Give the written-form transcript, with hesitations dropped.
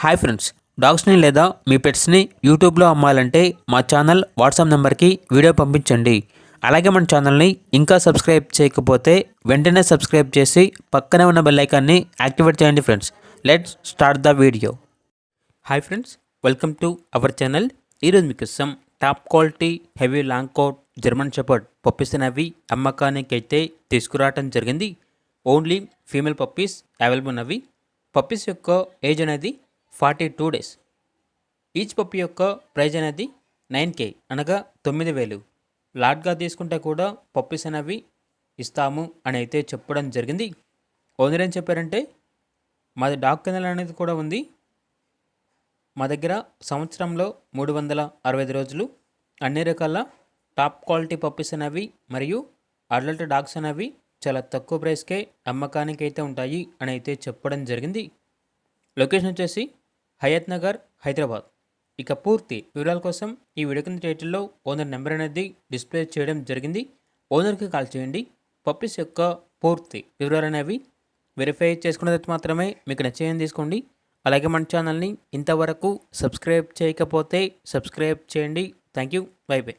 Hi friends, డాగ్స్ని లేదా మీ పెట్స్ని యూట్యూబ్లో అమ్మాలంటే మా ఛానల్ వాట్సాప్ నెంబర్కి వీడియో పంపించండి. అలాగే మన ఛానల్ని ఇంకా సబ్స్క్రైబ్ చేయకపోతే వెంటనే సబ్స్క్రైబ్ చేసి పక్కనే ఉన్న బెల్ ఐకాన్ని యాక్టివేట్ చేయండి friends. Let's start the video. Hi friends, welcome to our channel. ఈరోజు మీకోసం top quality heavy long coat German shepherd puppies అనేవి అమ్మకానికి అయితే తీసుకురావడం జరిగింది. ఓన్లీ ఫీమేల్ పప్పీస్ అవైలబుల్ ఉన్నవి. పప్పీస్ యొక్క ఏజ్ అనేది 42 డేస్. ఈచ్ పప్పీ యొక్క ప్రైజ్ అనేది 9K అనగా 9,000. లాట్గా తీసుకుంటే కూడా పప్పీస్ అనేవి ఇస్తాము అని అయితే చెప్పడం జరిగింది. ఓనర్ ఏం చెప్పారంటే, మాది డాగ్ కెనల్ అనేది కూడా ఉంది. మా దగ్గర సంవత్సరంలో 365 రోజులు అన్ని రకాల టాప్ క్వాలిటీ పప్పీస్ అనేవి మరియు అడల్ట్ డాగ్స్ అనేవి చాలా తక్కువ ప్రైస్కే అమ్మకానికి అయితే ఉంటాయి అని అయితే చెప్పడం జరిగింది. లొకేషన్ వచ్చేసి హయత్ నగర్, హైదరాబాద్. ఇక పూర్తి వివరాల కోసం ఈ వీడియో కింద టైటిల్లో ఓనర్ నెంబర్ అనేది డిస్ప్లే చేయడం జరిగింది. ఓనర్కి కాల్ చేయండి. పప్పీస్ యొక్క పూర్తి వివరాలు అనేవి వెరిఫై చేసుకున్న తర్వాత మాత్రమే మీకు నచ్చేయని తీసుకోండి. అలాగే మన ఛానల్ని ఇంతవరకు సబ్స్క్రైబ్ చేయకపోతే సబ్స్క్రైబ్ చేయండి. Thank you. By by.